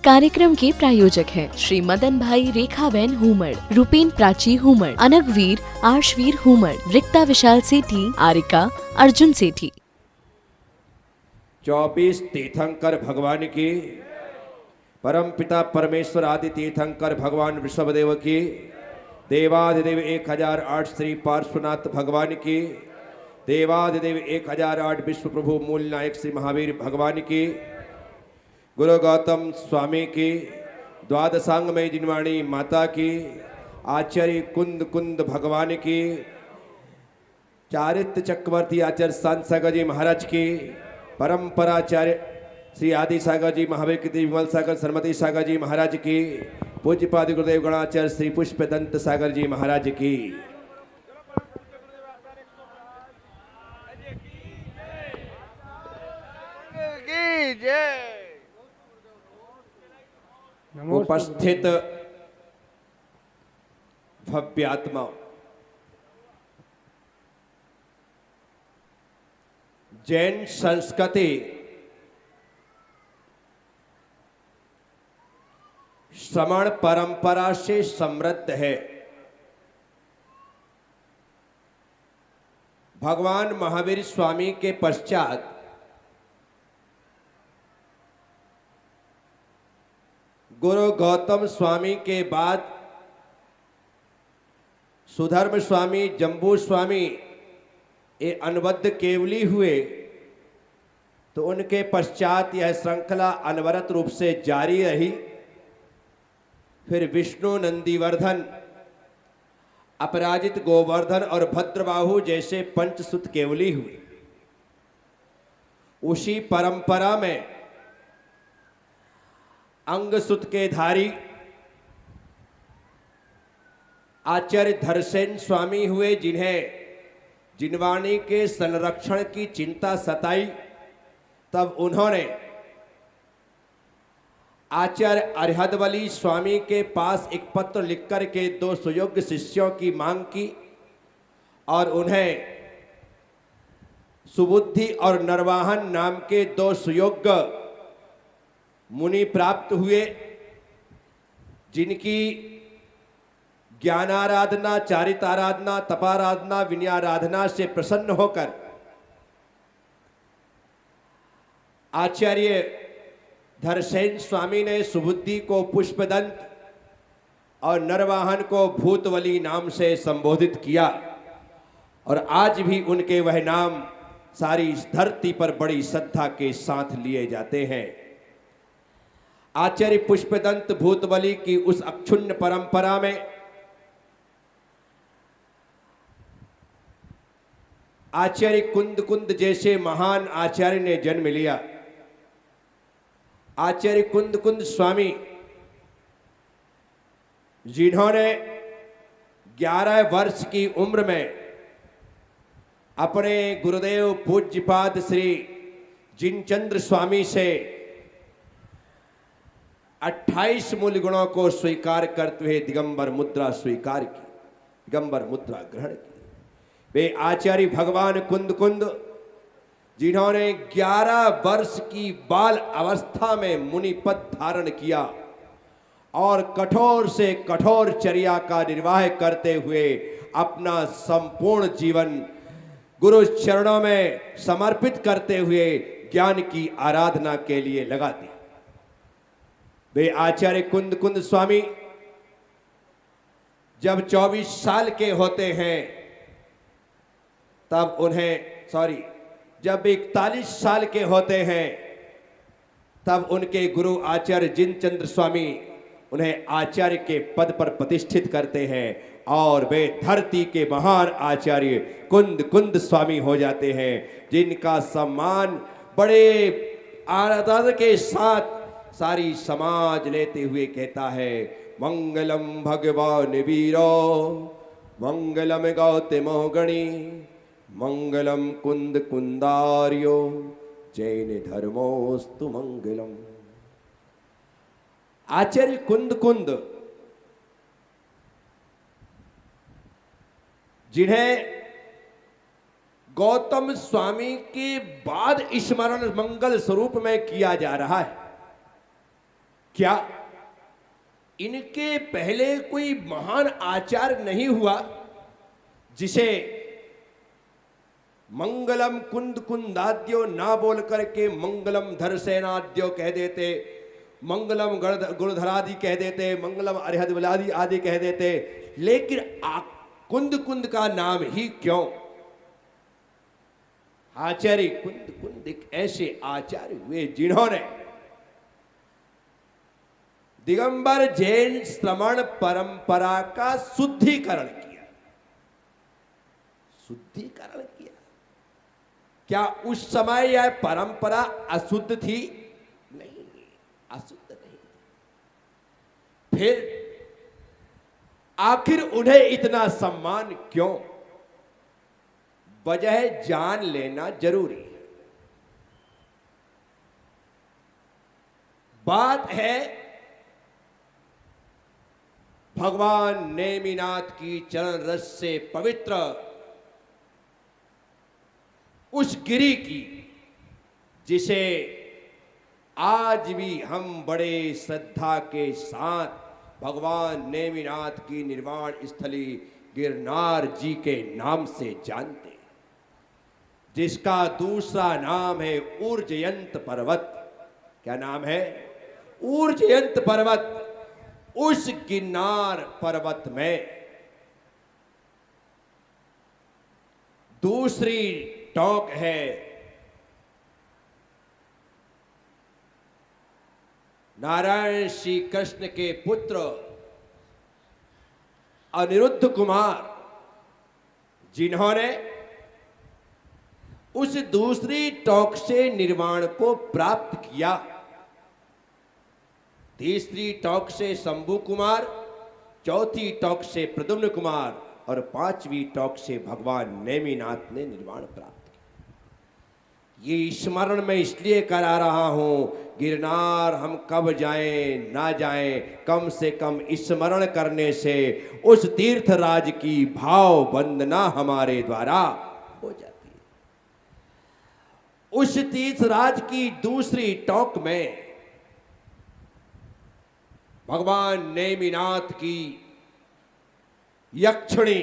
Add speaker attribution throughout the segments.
Speaker 1: कार्यक्रम के प्रायोजक हैं श्री मदन भाई रेखाबेन हुमड़, रूपेन प्राची हुमड़, अनगवीर आर्शवीर हुमड़, रिक्ता विशाल सेठी, आरिका अर्जुन सेठी।
Speaker 2: 24 तीर्थंकर भगवान की, परम पिता परमेश्वर आदि तीर्थंकर भगवान विश्वदेव की, देवाधिदेव 1008 श्री पार्श्वनाथ भगवान की, देवाधिदेव 1008 विश्व प्रभु मूल नायक श्री महावीर भगवान की, गुरु गौतम स्वामी की, द्वादशांग में जिनवाणी माता की, आचार्य कुंद कुंद भगवान की, चारित्र चक्रवर्ती आचार्य संत सागर जी महाराज की, परंपराचार्य श्री आदि सागर जी महावीर कीर्ति विमल सागर सरमती सागर जी महाराज की, पूज्यपाद गुरुदेव गणाचार्य श्री पुष्प दंत सागर जी महाराज की। उपस्थित भव्यात्मा, जैन संस्कृति श्रमण परंपरा से समृद्ध है। भगवान महावीर स्वामी के पश्चात गुरु गौतम स्वामी के बाद सुधर्म स्वामी, जम्बू स्वामी ये अनवद्ध केवली हुए, तो उनके पश्चात यह श्रृंखला अनवरत रूप से जारी रही। फिर विष्णु, नंदीवर्धन, अपराजित गोवर्धन और भद्रबाहु जैसे पंचसुत केवली हुए। उसी परंपरा में अंगसुत के धारी आचार्य धरसेन स्वामी हुए, जिन्हें जिनवाणी के संरक्षण की चिंता सताई। तब उन्होंने आचार्य अरहदवली स्वामी के पास एक पत्र लिखकर के 2 सुयोग्य शिष्यों की मांग की और उन्हें सुबुद्धि और नरवाहन नाम के 2 सुयोग्य मुनि प्राप्त हुए, जिनकी ज्ञानाराधना, चारिताराधना, तपाराधना, विनयाराधना से प्रसन्न होकर आचार्य धरसेन स्वामी ने सुबुद्धि को पुष्पदंत और नरवाहन को भूतवली नाम से संबोधित किया। और आज भी उनके वह नाम सारी धरती पर बड़ी श्रद्धा के साथ लिए जाते हैं। आचार्य पुष्पदंत भूतवली की उस अक्षुण्ण परंपरा में आचार्य कुंद कुंद जैसे महान आचार्य ने जन्म लिया। आचार्य कुंद कुंद स्वामी, जिन्होंने 11 वर्ष की उम्र में अपने गुरुदेव पूज्यपाद श्री जिनचंद्र स्वामी से 28 मूल गुणों को स्वीकार करते हुए दिगंबर मुद्रा स्वीकार की, दिगंबर मुद्रा ग्रहण की। वे आचार्य भगवान कुंद कुंद, जिन्होंने 11 वर्ष की बाल अवस्था में मुनि पद धारण किया और कठोर से कठोर चर्या का निर्वाह करते हुए अपना संपूर्ण जीवन गुरु चरणों में समर्पित करते हुए ज्ञान की आराधना के लिए लगा दी। वे आचार्य कुंद कुंद स्वामी जब 24 साल के होते हैं तब जब 41 साल के होते हैं तब उनके गुरु आचार्य जिनचंद्र स्वामी उन्हें आचार्य के पद पर प्रतिष्ठित करते हैं और वे धरती के महान आचार्य कुंद कुंद स्वामी हो जाते हैं, जिनका सम्मान बड़े आदर के साथ सारी समाज लेते हुए कहता है, मंगलम भगवान वीरो, मंगलम गौतमो गणी, मंगलम कुंद कुंदार्यो, जैन धर्मोस्तु मंगलम। आचार्य कुंद कुंद, जिन्हें गौतम स्वामी के बाद स्मरण मंगल स्वरूप में किया जा रहा है, क्या इनके पहले कोई महान आचार्य नहीं हुआ जिसे मंगलम कुंद कुंदाद्यो ना बोल करके मंगलम धरसेनाद्यो कह देते, मंगलम गुणधरादि कह देते, मंगलम अरिहद्वलादि आदि कह देते, लेकिन कुंद कुंद का नाम ही क्यों? आचार्य कुंद कुंद एक ऐसे आचार्य हुए जिन्होंने दिगंबर जैन श्रमण परंपरा का शुद्धिकरण किया। शुद्धिकरण किया। क्या उस समय यह परंपरा अशुद्ध थी? नहीं, अशुद्ध नहीं। फिर आखिर उन्हें इतना सम्मान क्यों? वजह जान लेना जरूरी है। बात है भगवान नेमिनाथ की चरण रस से पवित्र उस गिरी की, जिसे आज भी हम बड़े श्रद्धा के साथ भगवान नेमिनाथ की निर्वाण स्थली गिरनार जी के नाम से जानते हैं, जिसका दूसरा नाम है ऊर्जयंत पर्वत। क्या नाम है? ऊर्जयंत पर्वत। उस गिरनार पर्वत में दूसरी टोक है नारायण श्री कृष्ण के पुत्र अनिरुद्ध कुमार, जिन्होंने उस दूसरी टोक से निर्वाण को प्राप्त किया। तीसरी टोक से शंभु कुमार, चौथी टोक से प्रद्युम्न कुमार और पांचवी टोक से भगवान नेमिनाथ ने निर्वाण प्राप्त किया। ये स्मरण मैं इसलिए करा रहा हूं, गिरनार हम कब जाएं ना जाएं, कम से कम स्मरण करने से उस तीर्थराज की भाव वंदना हमारे द्वारा हो जाती है। उस तीर्थराज की दूसरी टोक में भगवान नेमिनाथ की यक्षिणी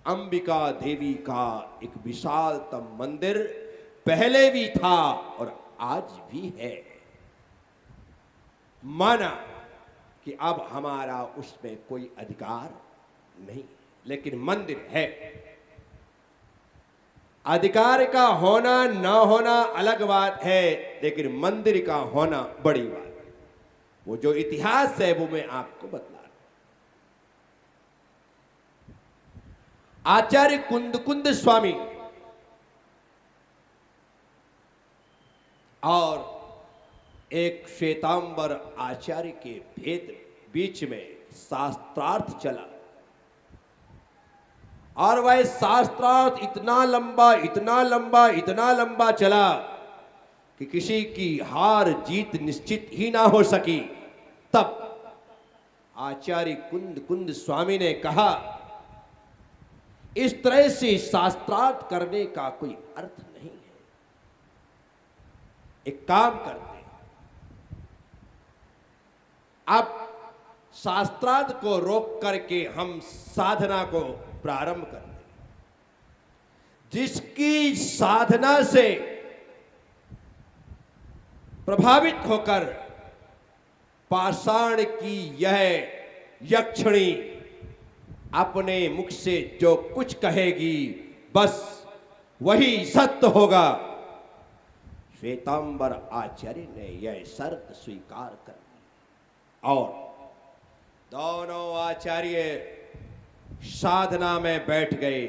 Speaker 2: अंबिका देवी का एक विशालतम मंदिर पहले भी था और आज भी है। माना कि अब हमारा उसमें कोई अधिकार नहीं, लेकिन मंदिर है। अधिकार का होना ना होना अलग बात है, लेकिन मंदिर का होना बड़ी बात है। वो जो इतिहास है वो मैं आपको बतला रहा हूं। आचार्य कुंद स्वामी और एक श्वेतांबर आचार्य के भेद बीच में शास्त्रार्थ चला, और वह शास्त्रार्थ इतना लंबा इतना लंबा इतना लंबा चला कि किसी की हार जीत निश्चित ही ना हो सकी। तब आचार्य कुंद स्वामी ने कहा, इस तरह से शास्त्रार्थ करने का कोई अर्थ नहीं है। एक काम करते हैं, अब शास्त्रार्थ को रोक करके हम साधना को प्रारंभ करते हैं। जिसकी साधना से प्रभावित होकर पाषाण की यह यक्षिणी अपने मुख से जो कुछ कहेगी बस वही सत्य होगा। श्वेतांबर आचार्य ने यह शर्त स्वीकार कर ली और दोनों आचार्य साधना में बैठ गए।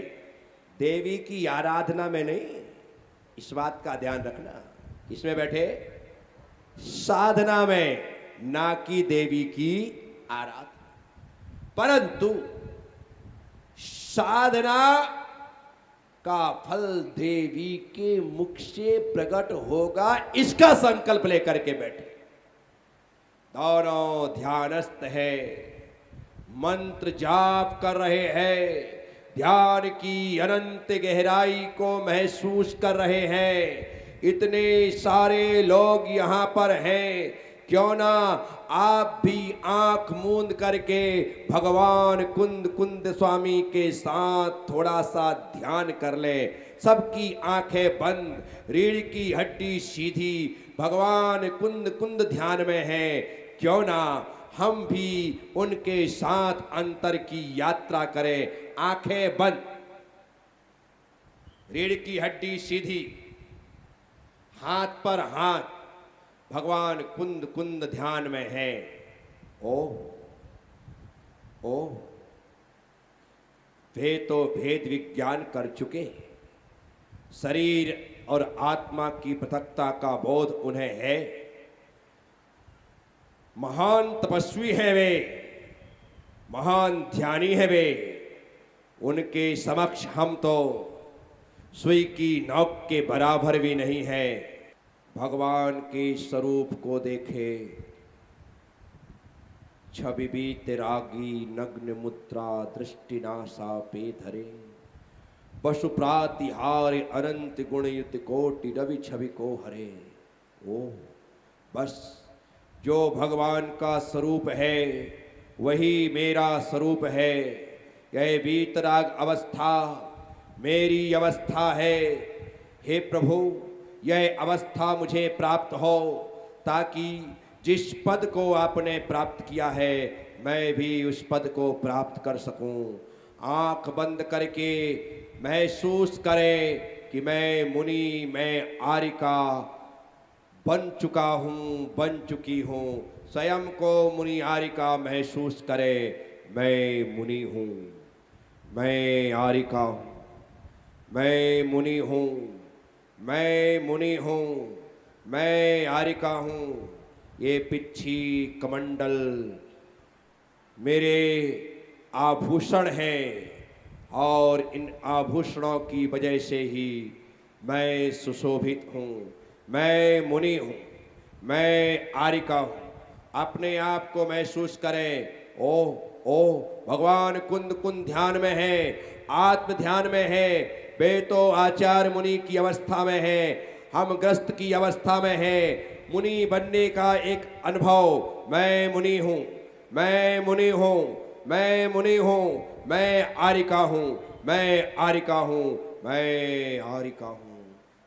Speaker 2: देवी की आराधना में नहीं, इस बात का ध्यान रखना। इसमें बैठे साधना में, ना कि देवी की आराधना। परंतु साधना का फल देवी के मुख से प्रकट होगा, इसका संकल्प लेकर के बैठे। दोनों ध्यानस्थ है, मंत्र जाप कर रहे हैं, ध्यान की अनंत गहराई को महसूस कर रहे हैं। इतने सारे लोग यहां पर हैं क्यों ना आप भी आंख मूंद करके भगवान कुंद कुंद स्वामी के साथ थोड़ा सा ध्यान कर ले। सबकी आंखें बंद, रीढ़ की हड्डी सीधी, भगवान कुंद कुंद ध्यान में है। क्यों ना हम भी उनके साथ अंतर की यात्रा करें। आंखें बंद, रीढ़ की हड्डी सीधी, हाथ पर हाथ, भगवान कुंद कुंद ध्यान में है। ओ वे तो भेद विज्ञान कर चुके, शरीर और आत्मा की पृथकता का बोध उन्हें है। महान तपस्वी है वे, महान ध्यानी है वे। उनके समक्ष हम तो सुई की नोक के बराबर भी नहीं है। भगवान के स्वरूप को देखे, छवि बीत रागी नग्न मुद्रा दृष्टि नासा पे धरे, पशु प्रातिहार अनंत गुणयुत कोटि रवि छवि को हरे। ओ बस जो भगवान का स्वरूप है वही मेरा स्वरूप है। यह वीतराग अवस्था मेरी अवस्था है। हे प्रभु, यह अवस्था मुझे प्राप्त हो ताकि जिस पद को आपने प्राप्त किया है मैं भी उस पद को प्राप्त कर सकूं। आंख बंद करके महसूस करें कि मैं मुनि, मैं आरिका बन चुका हूं, बन चुकी हूं। स्वयं को मुनि आरिका महसूस करें। मैं मुनि हूं, मैं आरिका हूं, मैं मुनि हूं, मैं मुनि हूं, मैं आरिका हूं। ये पिच्छी कमंडल मेरे आभूषण हैं और इन आभूषणों की वजह से ही मैं सुशोभित हूं। मैं मुनि हूं, मैं आरिका हूं। अपने आप को महसूस करें। ओ भगवान कुंद कुंद ध्यान में है, आत्म ध्यान में है। वे तो आचार्य मुनि की अवस्था में है, हम ग्रस्त की अवस्था में है। मुनि बनने का एक अनुभव। मैं मुनि हूं, मैं मुनि हूं, मैं मुनि हूं, मैं आरिका हूं, मैं आरिका हूं, मैं आरिका हूं।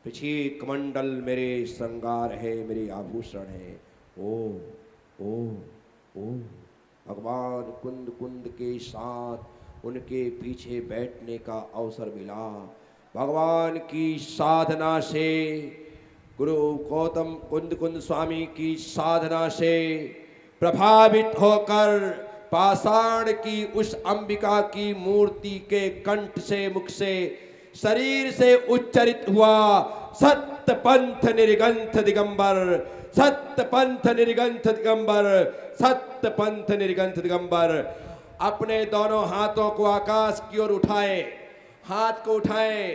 Speaker 2: पिछी कमंडल मेरे श्रृंगार है, मेरे आभूषण है। ओ भगवान कुंद कुंद के साथ उनके पीछे बैठने का अवसर मिला। भगवान की साधना से, गुरु गौतम कुंद कुंद स्वामी की साधना से प्रभावित होकर पाषाण की उस अंबिका की मूर्ति के कंठ से, मुख से, शरीर से उच्चरित हुआ सत्य पंथ निर्गंथ दिगंबर, सत्य पंथ निर्गंथ दिगंबर, सत्य पंथ निर्गंथ दिगंबर। अपने दोनों हाथों को आकाश की ओर उठाए, हाथ को उठाए,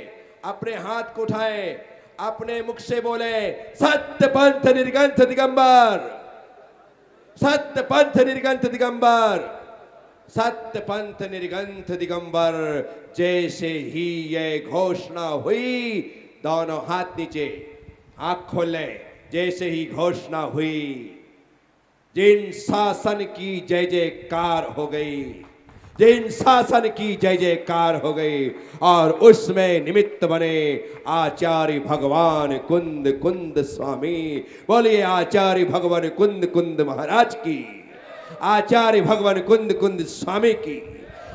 Speaker 2: अपने हाथ को उठाए, अपने मुख से बोले सत्य पंथ निर्गंथ दिगंबर, सत्य पंथ निर्गंथ दिगंबर, सत्य पंथ निर्गंथ दिगंबर। जैसे ही यह घोषणा हुई, दोनों हाथ नीचे, आंख खोले। जैसे ही घोषणा हुई, जिन शासन की जय जयकार हो गई, जिन शासन की जय जयकार हो गई, और उसमें निमित्त बने आचार्य भगवान कुंद कुंद स्वामी। बोलिए आचार्य भगवान कुंद कुंद महाराज की, आचार्य भगवान कुंद कुंद स्वामी की,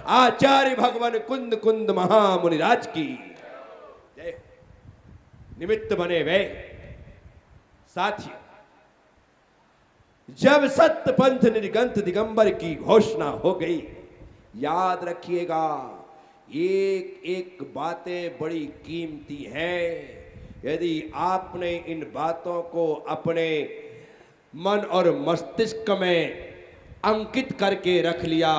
Speaker 2: आचार्य भगवान कुंद कुंद महामुनिराज की जय। निमित्त बने वे साथियों। जब सत्य पंथ निर्गंथ दिगंबर की घोषणा हो गई, याद रखिएगा एक एक बातें बड़ी कीमती हैं। यदि आपने इन बातों को अपने मन और मस्तिष्क में अंकित करके रख लिया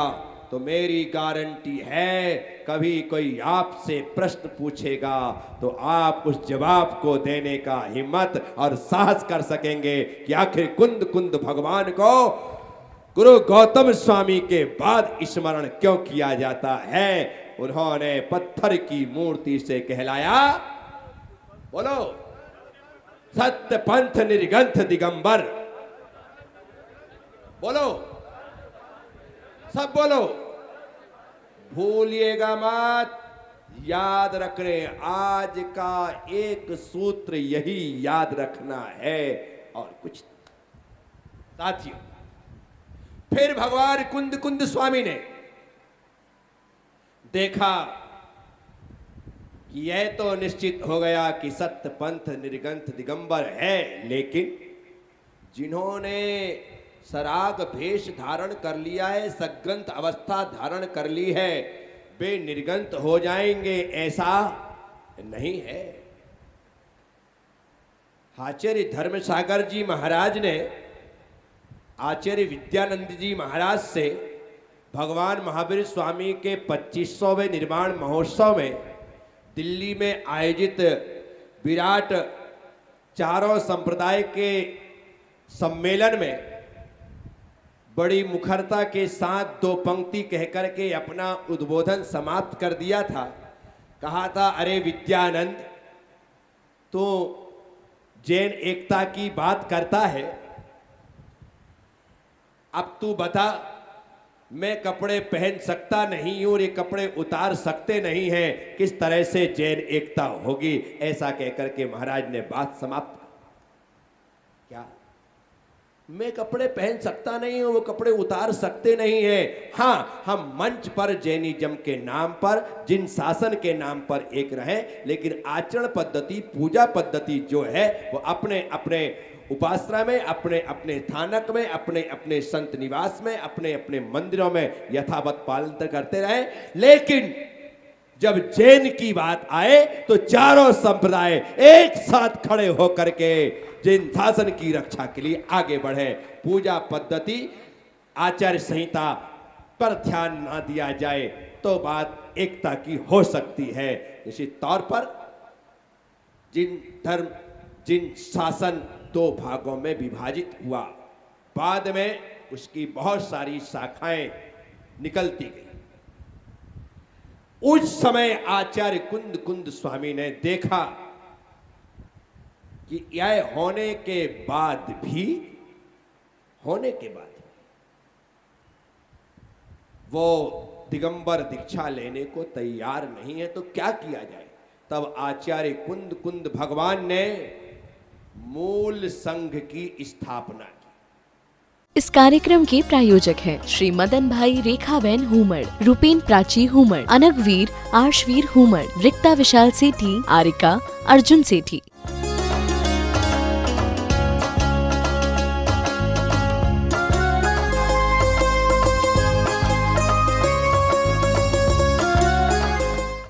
Speaker 2: तो मेरी गारंटी है, कभी कोई आपसे प्रश्न पूछेगा तो आप उस जवाब को देने का हिम्मत और साहस कर सकेंगे कि आखिर कुंद कुंद भगवान को गुरु गौतम स्वामी के बाद स्मरण क्यों किया जाता है। उन्होंने पत्थर की मूर्ति से कहलाया, बोलो, सत्य पंथ निर्गंथ दिगंबर, बोलो, सब बोलो, भूलिएगा मत। याद रखने, आज का एक सूत्र यही याद रखना है और कुछ। साथियों, फिर भगवान कुंद कुंद स्वामी ने देखा कि यह तो निश्चित हो गया कि सत्य पंथ निर्गंथ दिगंबर है, लेकिन जिन्होंने सराग भेष धारण कर लिया है, सग्रंथ अवस्था धारण कर ली है, वे निर्गंत हो जाएंगे, ऐसा नहीं है। आचार्य धर्मसागर जी महाराज ने आचार्य विद्यानंद जी महाराज से भगवान महावीर स्वामी के 2500वें निर्वाण महोत्सव में दिल्ली में आयोजित विराट चारों संप्रदाय के सम्मेलन में बड़ी मुखरता के साथ 2 पंक्ति कहकर के अपना उद्बोधन समाप्त कर दिया था। कहा था, अरे विद्यानंद, तो जैन एकता की बात करता है, अब तू बता, मैं कपड़े पहन सकता नहीं हूं और ये कपड़े उतार सकते नहीं हैं, किस तरह से जैन एकता होगी? ऐसा कहकर के महाराज ने बात समाप्त। क्या मैं कपड़े पहन सकता नहीं हूं, वो कपड़े उतार सकते नहीं हैं? हाँ, हम मंच पर जैनिज्म के नाम पर, जिन शासन के नाम पर एक रहें, लेकिन आचरण पद्धति, पूजा पद्धति जो है वो अपने अपने उपासना में, अपने अपने स्थानक में, अपने अपने संत निवास में, अपने अपने मंदिरों में यथावत पालन करते रहे। लेकिन जब जैन की बात आए तो चारों संप्रदाय एक साथ खड़े होकर के जैन शासन की रक्षा के लिए आगे बढ़े। पूजा पद्धति, आचार्य संहिता पर ध्यान ना दिया जाए तो बात एकता की हो सकती है। निश्चित तौर पर जिन धर्म, जिन शासन 2 भागों में विभाजित हुआ, बाद में उसकी बहुत सारी शाखाएं निकलती गई। उस समय आचार्य कुंद कुंद स्वामी ने देखा कि यह होने के बाद वो दिगंबर दीक्षा लेने को तैयार नहीं है, तो क्या किया जाए? तब आचार्य कुंद कुंद भगवान ने मूल संघ की स्थापना की।
Speaker 1: इस कार्यक्रम के प्रायोजक हैं श्री मदन भाई रेखाबेन हुमड़, रूपेन प्राची हुमड़, अनगवीर आर्शवीर हुमड़, रिक्ता विशाल सेठी, आरिका अर्जुन सेठी।